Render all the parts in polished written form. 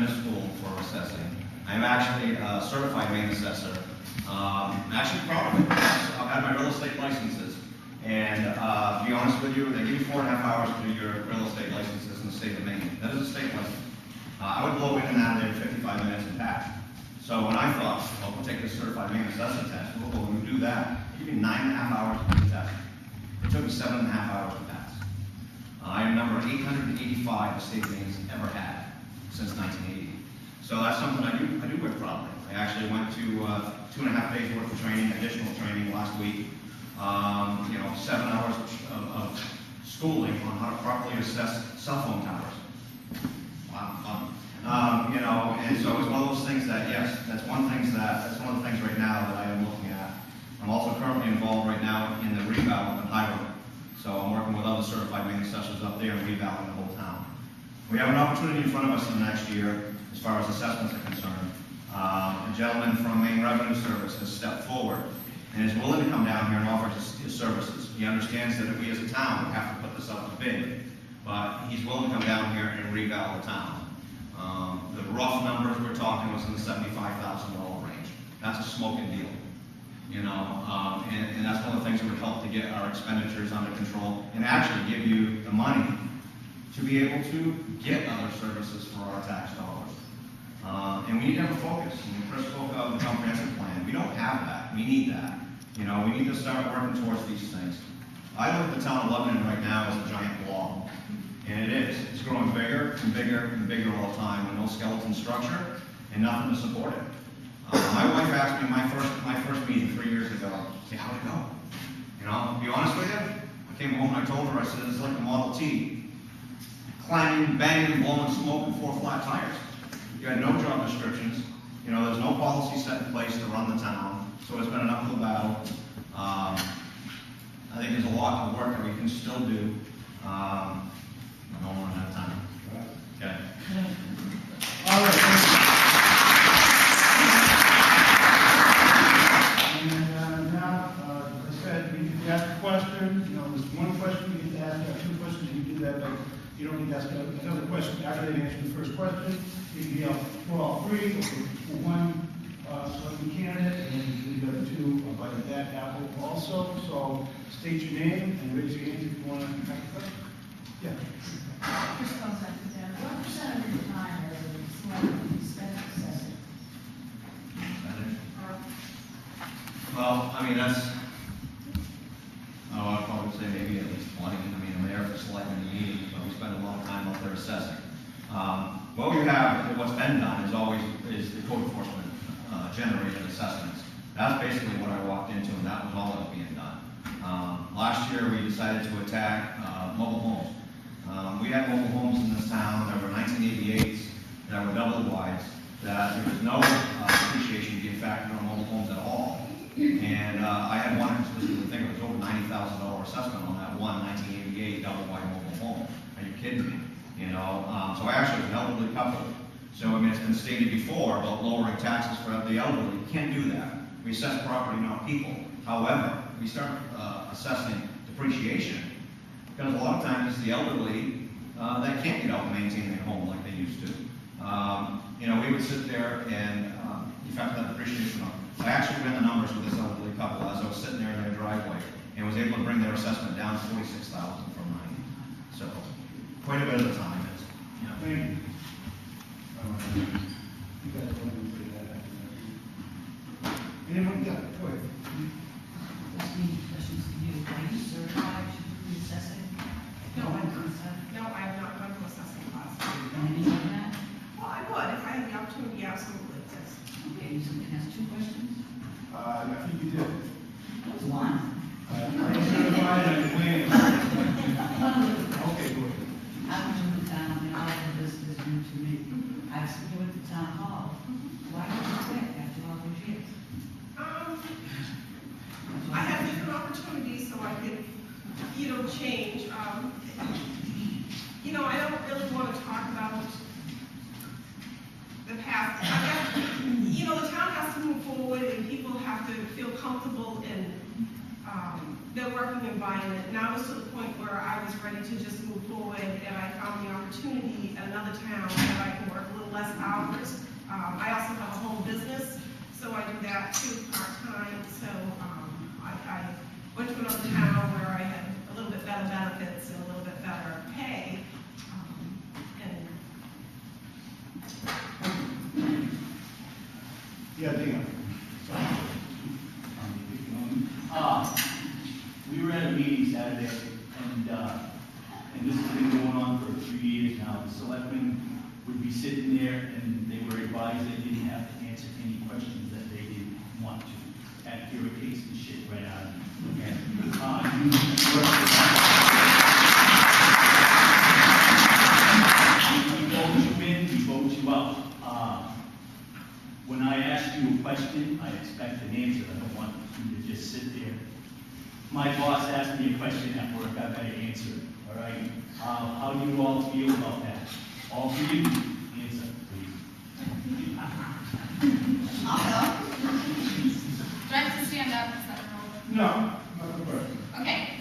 to school for assessing. I'm actually a certified Maine assessor. I'm actually proud of it. I've had my real estate licenses. And to be honest with you, they give you 4.5 hours to do your real estate licenses in the state of Maine. That is a state license. I would blow in and out of there in 55 minutes and pass. So when I thought, oh, we'll take this certified Maine assessor test, we'll go and do that. It took me 9.5 hours to do the test. It took me 7.5 hours to pass. I am number 885 the state of Maine has ever had since 1980. So that's something I do with proudly. I actually went to 2.5 days worth of training, additional training last week. 7 hours of schooling on how to properly assess cell phone towers. Wow, fun. And so it's one of those things that, yes, that's one of the things right now that I am looking at. I'm also currently involved right now in the reval of the highway. So I'm working with other certified Maine assessors up there and revaling the whole town. We have an opportunity in front of us in the next year as far as assessments are concerned. A gentleman from Maine Revenue Service has stepped forward and is willing to come down here and offer his services. He understands that we as a town have to put this up to bid, but he's willing to come down here and reval the town. The rough numbers we're talking was in the $75,000 range. That's a smoking deal. And that's one of the things that would help to get our expenditures under control and actually give you the money to be able to get other services for our tax dollars. And we need to have a focus. Chris spoke of the comprehensive plan. We don't have that. We need that. We need to start working towards these things. I look at the town of Lebanon right now as a giant blob. And it is. It's growing bigger and bigger and bigger all the time with no skeleton structure and nothing to support it. My wife asked me my first meeting 3 years ago, how'd it go? To be honest with you, I came home and I told her, I said, it's like a Model T. Clanging, banging, blowing smoke and 4 flat tires. You had no job descriptions. There's no policy set in place to run the town. So it's been an uphill battle. I think there's a lot of work that we can still do. I don't want to have time. Okay. All right. And now, as I said, you can ask a question. There's one question you get to ask. You have 2 questions. You can do that, but you don't need to ask another question after they answer the first question. You can be up for all 3 or for one selected candidate, and the other 2 are by that apple also. So state your name and raise your hand if you want to ask a question. Yeah. First of all, what percent of your time are you spent assessing? Well, I'd probably say maybe at least 20. I'm there for selecting the meetings, but we spend a lot of time out there assessing. What's been done is the code enforcement generated assessments. That's basically what I walked into, and that was all that was being done. Last year, we decided to attack mobile homes. We had mobile homes in this town that were 1988s, that were double wides, that there was no appreciation being factored on mobile homes at all. And I had one specific thing, it was over $90,000 assessment on that one 1988 double wide mobile home. Are you kidding me? So I actually was an elderly couple. So it's been stated before about lowering taxes for the elderly. You can't do that. We assess property, not people. However, we start assessing depreciation, because a lot of times it's the elderly that can't get out and maintain their home like they used to. We would sit there and you factor that depreciation on. I actually ran the numbers with this elderly couple as I was sitting there in their driveway and was able to bring their assessment down to $46,000 from 90. So quite a bit of the time. Thank you. You guys want to say that? Anyone? Yeah, go ahead. Questions to you. Are you certified to do assessing? No, I'm not. No, I have not gone to assessing class. Any of that? Well, I would, if I had the opportunity, absolutely. Okay, you can ask 2 questions? I think you did. That was 1. Are you certified and planning? Okay, go ahead. I was in the town, and all of this is new to me. I was here at the town hall. Why did you quit after all those years? I had different opportunities so I could, change. I don't really want to talk about the past. The town has to move forward and people have to feel comfortable in their working environment. Now it's to the point where I was ready to just move forward, and I found the opportunity at another town that I can work a little little less hours. I also have a home business, so I do that too part-time. So I went to another town where I had a little bit better benefits and a little bit better pay. Yeah, Dan. We were at a meeting Saturday, and this has been going on for a few years now. The selectmen would be sitting there, and they were advised they didn't have to answer any questions that they didn't want to. Accurate case and shit right out of them. Okay? We vote you in, we vote you out. When I ask you a question, I expect an answer. I don't want you to just sit there. My boss asked me a question at work, I better answer it, all right? How do you all feel about that? All three of you, answer, please. I'll go. Do I have to stand up? Is that a rule? No, not the question. Okay.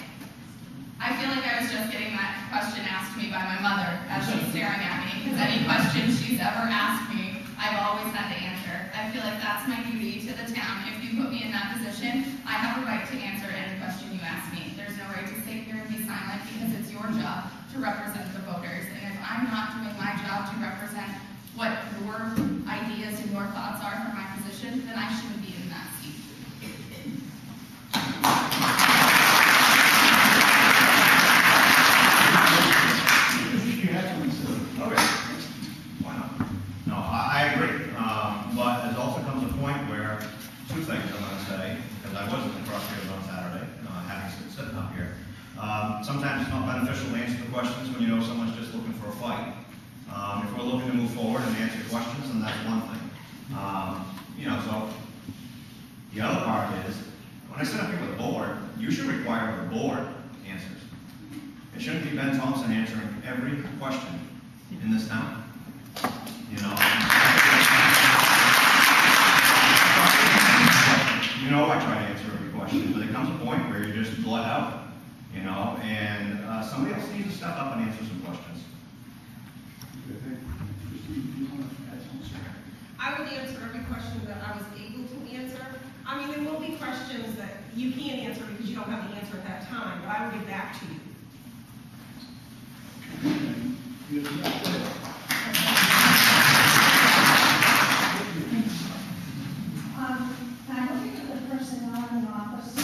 I feel like I was just getting that question asked me by my mother as she's staring at me, because any question she's ever asked me, I've always had to answer. I feel like that's my duty to the town. If you put me in that position, I have a right to answer any question you ask me. There's no right to sit here and be silent, because it's your job to represent the voters. And if I'm not doing my job to represent what your ideas and your thoughts are for my position, then I shouldn't be in that seat. You have to consider. Okay. Why not? No, I agree. But there's also comes a point where two things I'm going to say, because I wasn't across here on Saturday, having sitting up here. Sometimes it's not beneficial to answer the questions when you know someone's just looking for a fight. If we're looking to move forward and answer questions, then that's one thing. So the other part is, when I sit up here with the board, you should require the board answers. It shouldn't be Ben Thompson answering every question in this town. I try to answer every question, but there comes a point where you're just bled out, and somebody else needs to step up and answer some questions. I would answer every question that I was able to answer. I mean, there will be questions that you can't answer because you don't have the answer at that time, but I will get back to you. When I'm looking at the personnel in the office, a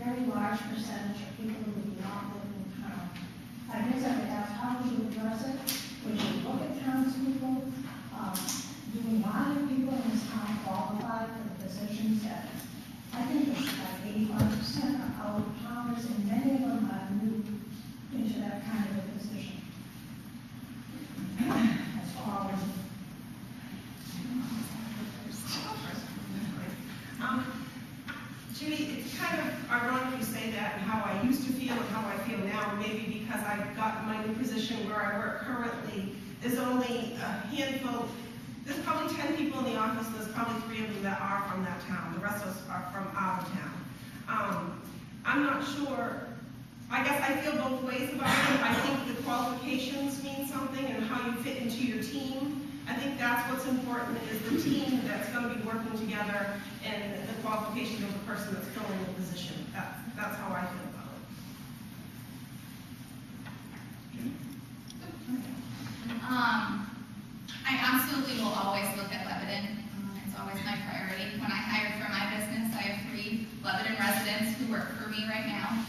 very large percentage of people who do not live in town. I guess I would ask, how would you address it? Would you look at townspeople? Do we want any people in this town qualified for the positions that, I think it's like 85% are out of towners, and many of them are new into that kind of a position. As far as Judy, it's kind of ironic you say that and how I used to feel and how I feel now, maybe because I've got my new position where I work currently. There's only a handful, there's probably 10 people in the office, and there's probably 3 of them that are from that town. The rest of us are from out of town. I'm not sure, I guess I feel both ways about it. I think the qualifications mean something and how you fit into your team. I think that's what's important, is the team that's going to be working together and the qualifications of the person that's filling the position. That's how I feel about it. I absolutely will always look at Lebanon. It's always my priority. When I hired for my business, I have 3 Lebanon residents who work for me right now.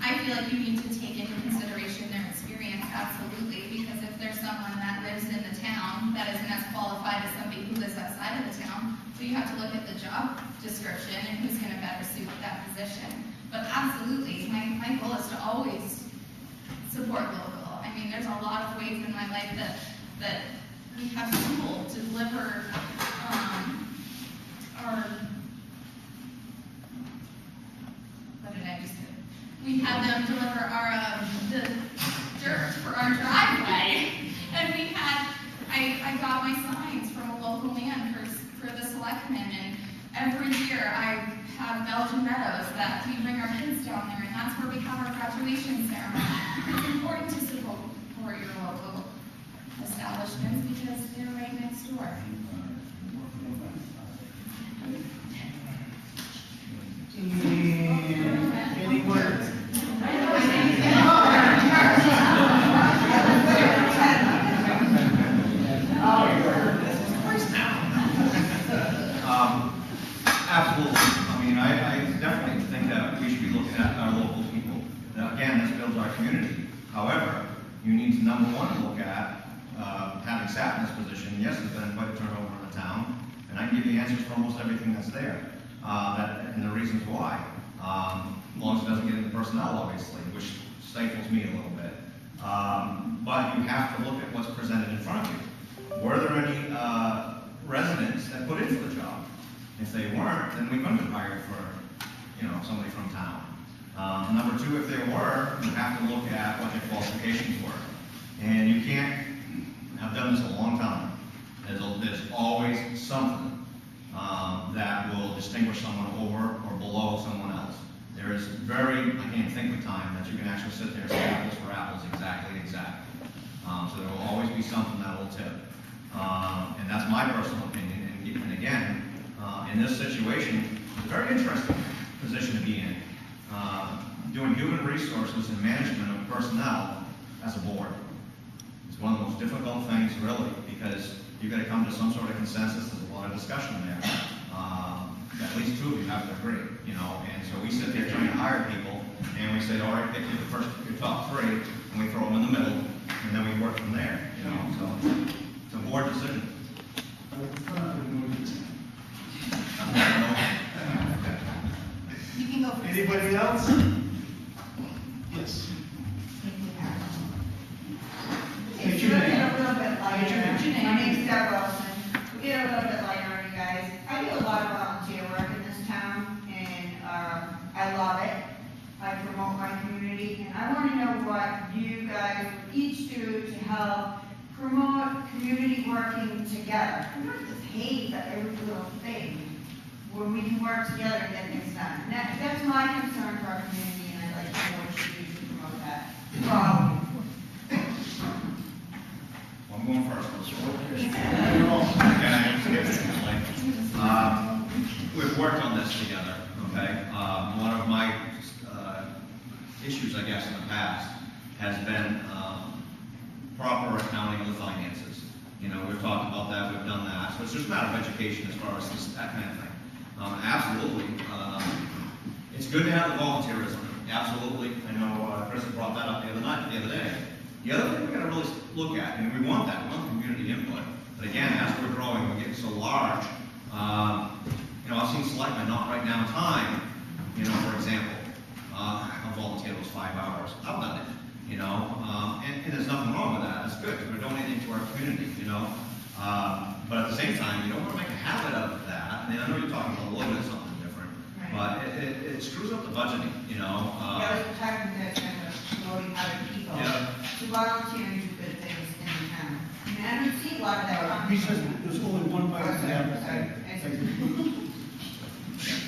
I feel like you need to take into consideration their experience, absolutely, because if there's someone that lives in the town that isn't as qualified as somebody who lives outside of the town, so you have to look at the job description and who's going to better suit that position. But absolutely, my goal is to always support local. I mean, there's a lot of ways in my life that we have people to deliver we had them deliver the dirt for our driveway, and I got my signs from a local man for the selectmen, and every year I have Belgian Meadows that we bring our kids down there, and that's where we have our graduation ceremony. It's important to support your local establishments because they're right next door. Any words? Absolutely. I mean, I definitely think that we should be looking at our local people. Now, again, this builds our community. However, you need to, number one, look at, having sat in this position, yes, there's been quite a turnover in the town, and I can give you answers for almost everything that's there, and the reasons why. As long as it doesn't get into personnel, obviously, which stifles me a little bit. But you have to look at what's presented in front of you. Were there any residents that put in for the job? If they weren't, then we couldn't have hired for, somebody from town. Number two, if there were, you have to look at what their qualifications were. And you can't, I've done this a long time. There's always something that will distinguish someone over or below someone else. There is I can't think of time that you can actually sit there and say apples for apples, exactly. So there will always be something that will tip. And that's my personal opinion. And again, in this situation, it's a very interesting position to be in. Doing human resources and management of personnel as a board. It's one of the most difficult things, really, because you've got to come to some sort of consensus. There's a lot of discussion there. At least two of you have to agree, and so we sit there trying to hire people, and we say, all right, pick your top three, and we throw them in the middle, and then we work from there, so it's a board decision. You can go first. Anybody else? Yes. It's your gonna name. get a little bit lighter. What's your name? My name's Deb Wilson. We get a little bit lighter on you guys. I do a lot of volunteer work in this town, and I love it. I promote my community, and I want to know what you guys would each do to help promote community working together. We don't just hate that every little thing, where we can work together and get things done. And that's my concern for our community, and I'd like to know what you do to promote that. Well, I'm going first. We've worked on this together, okay? One of my issues, I guess, in the past has been proper accounting of the finances. We've talked about that, we've done that. So it's just a matter of education as far as that kind of thing. Absolutely. It's good to have the volunteerism. Absolutely. I know Chris brought that up the other day. The other thing we got to really look at, and we want that, we want community input. But again, as we're growing, we're getting so large. I've seen selectmen not write down time, for example. I volunteered those 5 hours. I've done it, and there's nothing wrong with that. It's good. We're donating to our community, but at the same time, you don't want to make a habit of that. I know you're talking about a little bit of something different, but it screws up the budgeting, I was protecting that kind of promoting other people to volunteer and do good things in the town. I don't see a lot of that. He says there's only one bite of the apple.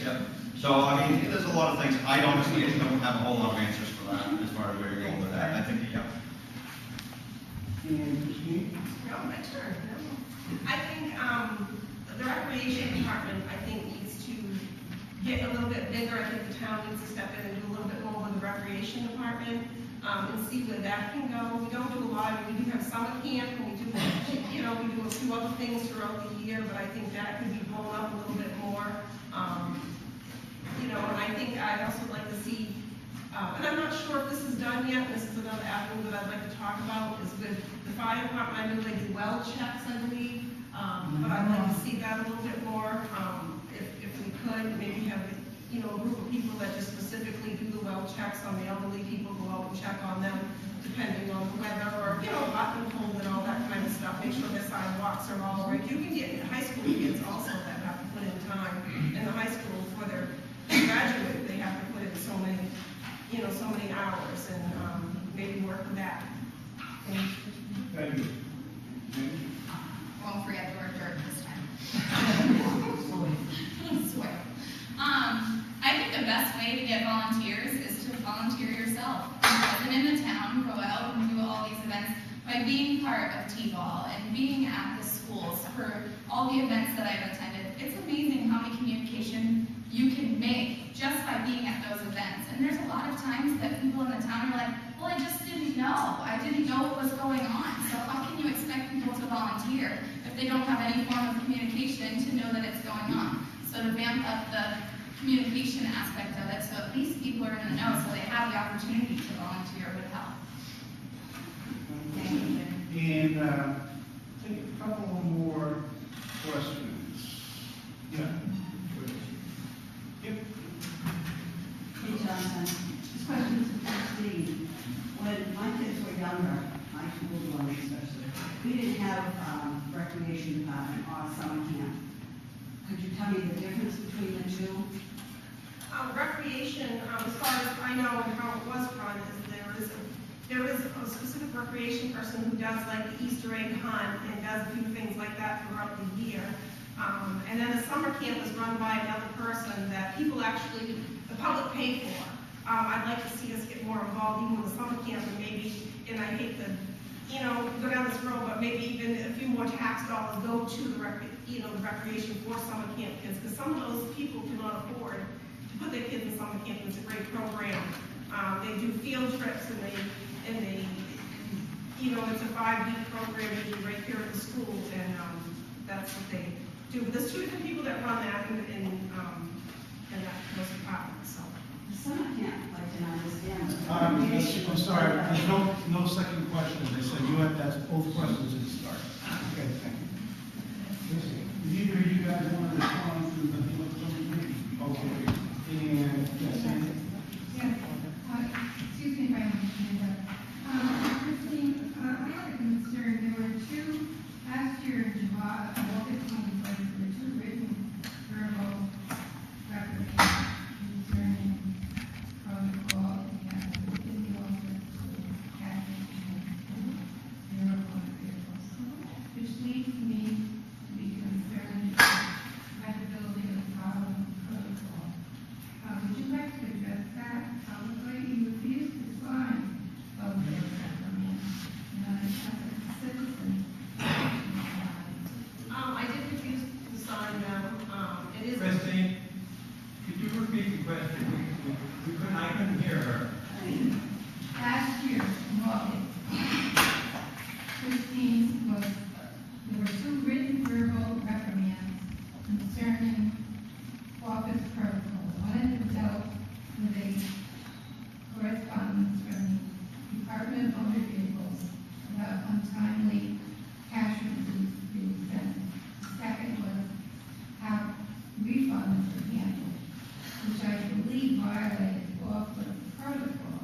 Yep. So, there's a lot of things. I honestly don't have a whole lot of answers for that, as far as where you're going with that. I think, And Christine? No, my turn. I think, the recreation department, needs to get a little bit bigger. I think the town needs to step in and do a little bit more with the recreation department, and see where that can go. We don't do a lot, we do have summer camp, and we do, we do a few other things throughout the year, but I think that could be blown up a little bit more. And I think I'd also like to see, and I'm not sure if this is done yet, this is another avenue that I'd like to talk about, is with the fire department. I know they do well checks, I believe, but I'd like to see that a little bit more, if we could, maybe have, a group of people that just specifically do the well checks on the elderly people, go out and check on them, depending on the weather, or, hot and cold and all that kind of stuff, make sure their sidewalks are all right. You can get high school kids also that have to put in time in the high school for their graduate, they have to put in so many hours, and maybe work with that. Thank you. Won't forget the word dirt this time. Swear. I think the best way to get volunteers is to volunteer yourself. As in the town, go out and do all these events. by being part of T-ball and being at the schools for all the events that I've attended, it's amazing how much communication you can make just by being at those events. And there's a lot of times that people in the town are like, well, I just didn't know. I didn't know what was going on. So how can you expect people to volunteer if they don't have any form of communication to know that it's going on? So to vamp up the communication aspect of it, so at least people are in the know, so they have the opportunity to volunteer would help. And, take a couple more questions. Yeah. Yep. Hey, Johnson, this question is for Christine. When my kids were younger, my two little ones especially, we didn't have recreation department or summer camp. Could you tell me the difference between the two? Recreation, as far as I know and how it was run, is there is a specific recreation person who does like the Easter egg hunt and does a few things like that throughout the year. And then the summer camp is run by another person that people actually, the public pay for. I'd like to see us get more involved even with the summer camp and maybe, and I hate to, go down this road, but maybe even a few more tax dollars go to the recreation for summer camp kids, because some of those people cannot afford to put their kids in summer camp. It's a great program. They do field trips and they, it's a 5-week program usually right here at the school, and that's what they do. But there's 2 different people that run that in those departments, so. The summer camp, I can understand. I'm sorry, there's no second question. They said that's both questions at the start. Okay, thank you. Did either of you guys want to respond to the okay. And, yes, Sandy? Excuse me if I understand that. Christine, I had a concern. There were 2, last year in July, August 21st, there were 2 written verbal reprimands concerning protocol and in the office of Catholic and marijuana vehicles, which leads me to be concerned about the ability of following protocol. Would you like to address that publicly? You refused to sign both of those reprimands. As a citizen, I did refuse to sign them. It is. Christine, could you repeat the question? I couldn't hear her. last year in August, Christine was, there were 2 written verbal reprimands concerning office protocol. One dealt with a correspondence from the Department of Motor Vehicles about untimely cash receipts being sent. The second was how refunds were handled, which I believe violated office protocol,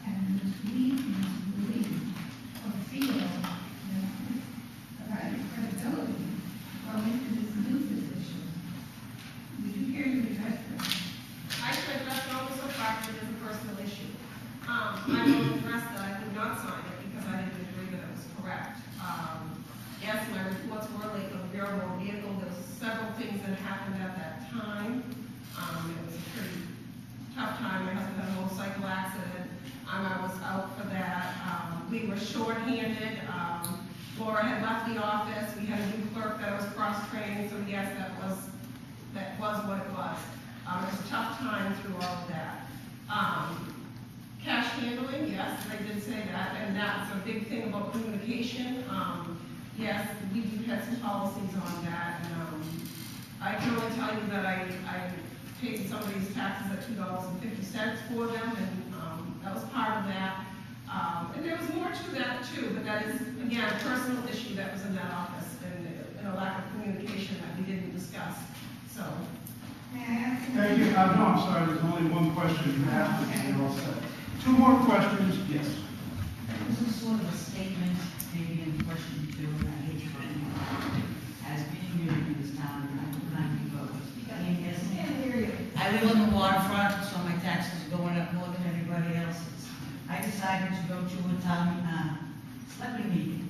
and which leads me to believe or feel that I have credibility going into this new position. Would you care to address that? I should address it also factored as a personal issue. I will address that I could not sign it because I didn't agree that it was correct. Yes, my reports were late on the Bureau of Motor Vehicle. There was several things that happened at that time. It was a pretty tough time. My husband had a motorcycle accident. I was out for that. We were shorthanded. Laura had left the office. We had a new clerk that was cross-trained, so yes, that was what it was. It was a tough time through all of that. Cash handling, yes, I did say that, and that's a big thing about communication. Yes, we do have some policies on that, and I can only tell you that I paid somebody's taxes at $2.50 for them, and that was part of that. And there was more to that too, but that is, again, a personal issue that was in that office, and a lack of communication that we didn't discuss, so. May I ask? Thank you. No, I'm sorry, there's only one question you asked, and you're all set. 2 more questions, yes. This is sort of a statement, maybe in question 2, and I hate to put anyone. As being new in this town, I would not be voted. I live on the waterfront, so my taxes are going up more than everybody else's. I decided to go to a town selectmen meeting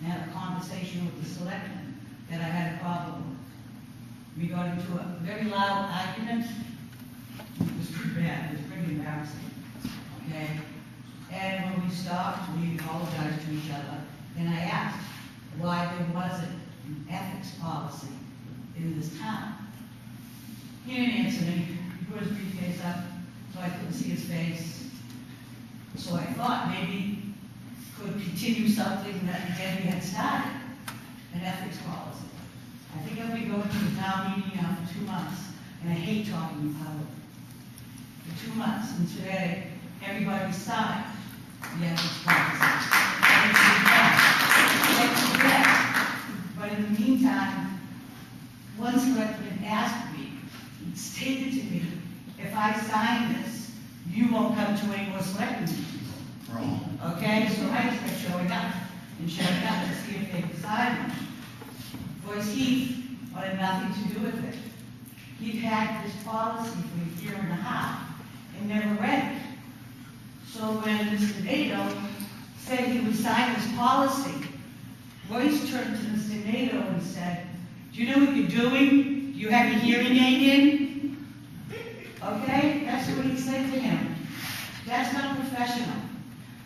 and have a conversation with the selectmen that I had a problem with. We got into a very loud argument. It was too bad. It was pretty embarrassing. Okay? And when we stopped, we apologized to each other, and I asked why there wasn't an ethics policy in this town. He didn't answer me. He put his briefcase up, so I couldn't see his face. So I thought maybe could continue something that Debbie had started, an ethics policy. I think I'll be going to the town meeting now for 2 months, and I hate talking about it. For 2 months, and today, everybody signed the ethics policy. It's correct. But in the meantime, one selectman asked me, he stated to me, if I sign this, you won't come to any more selectmen meetings. Wrong. Okay, so I just kept showing up and showing up to see if they would sign one. Boyce Heath wanted nothing to do with it. He'd had this policy for 1.5 years and never read it. So when Mr. Nato said he would sign this policy, Boyce turned to Mr. Nato and said, do you know what you're doing? Do you have your hearing aid in? Okay, that's what he said to him. That's not professional.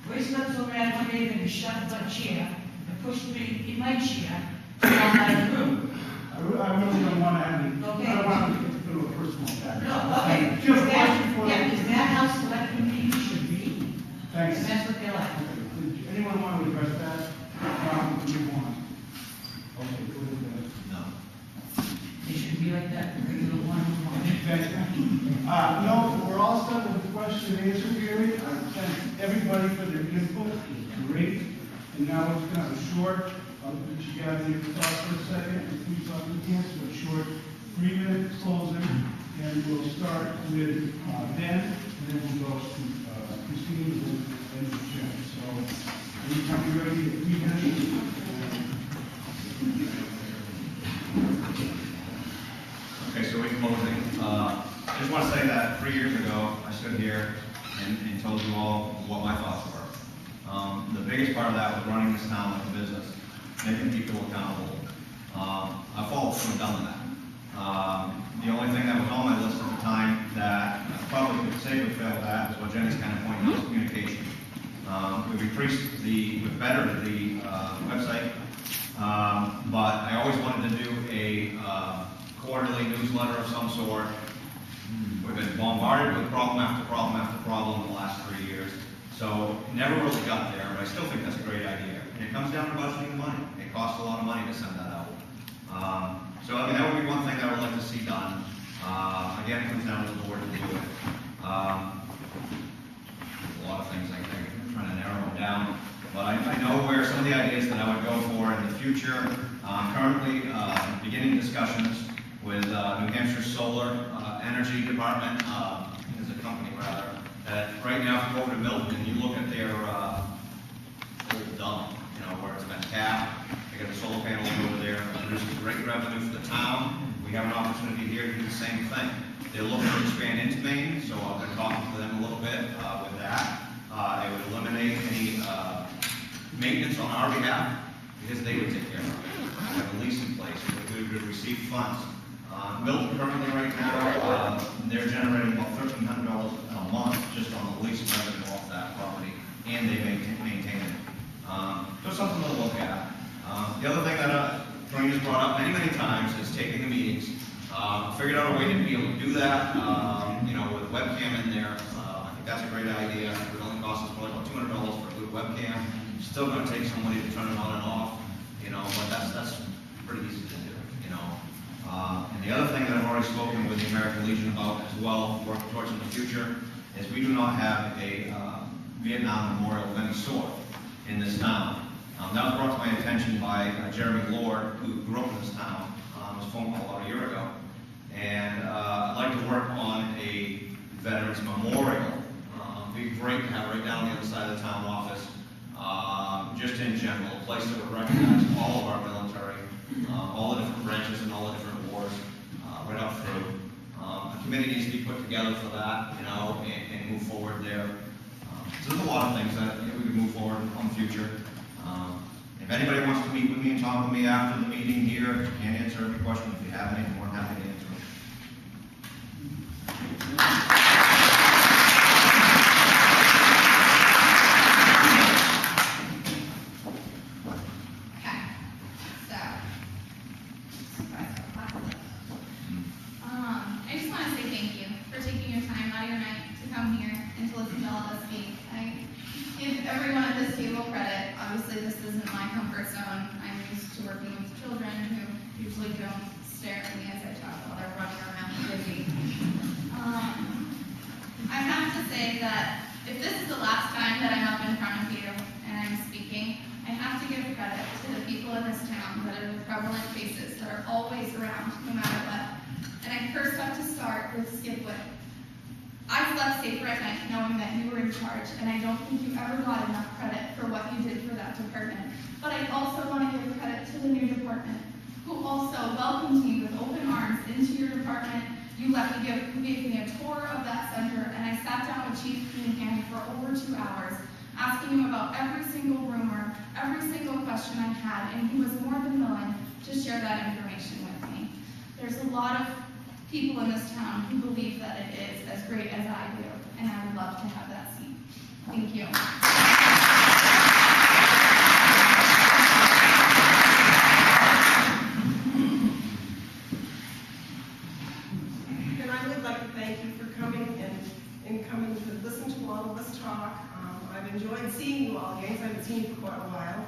Boyce got so mad one day that he shoved my chair and pushed me in my chair and out of the room. I really don't want to have any, Okay. I don't want to get into a personal attack. No, okay. Just a question for Yeah, you. is that how selectmen meetings should be? Thanks. And that's what they're like. Anyone want to address that? Move on. Okay, go ahead. No. They should be like that, regular one-on-one. Thank you. No, we're all set with the question and answer period. I thank everybody for their input. It was great. And now we're just going to have a short, I'll let you guys need to talk for a second, and please talk again, so a short 3-minute closing. And we'll start with Ben, and then we'll go to Christine and Jim. So, anytime you're ready, 3 minutes. Okay, so in closing, I just want to say that 3 years ago, I stood here and told you all what my thoughts were. The biggest part of that was running this town like a business, making people accountable. I followed through and done that. The only thing that was on my list at the time that I probably could say would fail that is what Jenny's kind of pointing out, is communication. We've bettered the website, but I always wanted to do a quarterly newsletter of some sort. We've been bombarded with problem after problem after problem in the last 3 years. So never really got there, but I still think that's a great idea. And it comes down to budgeting the money. It costs a lot of money to send that out. So I mean, that would be one thing that I would like to see done. Again, it comes down to the board to do it. A lot of things I think, I'm trying to narrow them down. But I know where some of the ideas that I would go for in the future. Currently beginning discussions with New Hampshire Solar Energy Department, is a company rather, that right now if you go over to Milton and you look at their old dump, where it's been capped, they got the solar panels over there, it produces great revenue for the town. We have an opportunity here to do the same thing. They're looking to expand into Maine, so I've been talking to them a little bit with that. They would eliminate any maintenance on our behalf because they would take care of it. We have a lease in place, we would receive funds. Milton currently right now, they're generating about $1,300 a month just on the lease revenue off that property, and they maintain it. So something to look at. The other thing that Tony has brought up many times is taking the meetings. Figured out a way to be able to do that, with webcam in there. I think that's a great idea. It would only cost us probably about $200 for a good webcam. Still going to take somebody to turn it on and off, but that's pretty easy to do, And the other thing that I've already spoken with the American Legion about as well, working towards in the future, is we do not have a Vietnam memorial of any sort in this town. That was brought to my attention by Jeremy Lord, who grew up in this town. It was a phone call about a year ago. And I'd like to work on a Veterans Memorial. It'd be great to have right down the other side of the town office, just in general, a place that would recognize all of our military, all the different branches and all the different wars, right up through. A committee needs to be put together for that, and move forward there. So there's a lot of things that we could move forward on the future. If anybody wants to meet with me and talk with me after the meeting here, I can answer every question. If you have any, I'm more than happy to answer them. benevolent faces that are always around, no matter what. And I first have to start with Skip Witt. I slept safer at night knowing that you were in charge, and I don't think you ever got enough credit for what you did for that department. But I also want to give credit to the new department, who also welcomed me with open arms into your department. You gave me a tour of that center, and I sat down with Chief Cunningham for over 2 hours, asking him about every single rumor, every single question I had, and he was more than willing to share that information with me. There's a lot of people in this town who believe that it is as great as I do, and I would love to have that seat. Thank you. And I would like to thank you for coming and coming to listen to all of us talk. I've enjoyed seeing you all again, 'cause I haven't seen you for quite a while.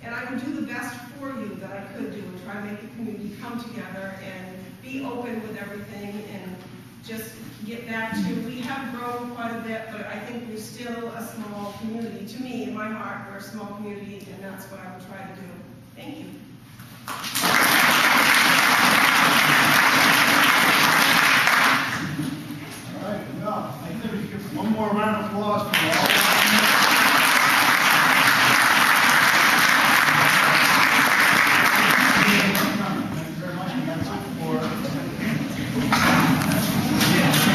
And I would do the best for you that I could do and try to make the community come together and be open with everything and just get back to, we have grown quite a bit, but I think we're still a small community. To me, in my heart, we're a small community, and that's what I would try to do. Thank you.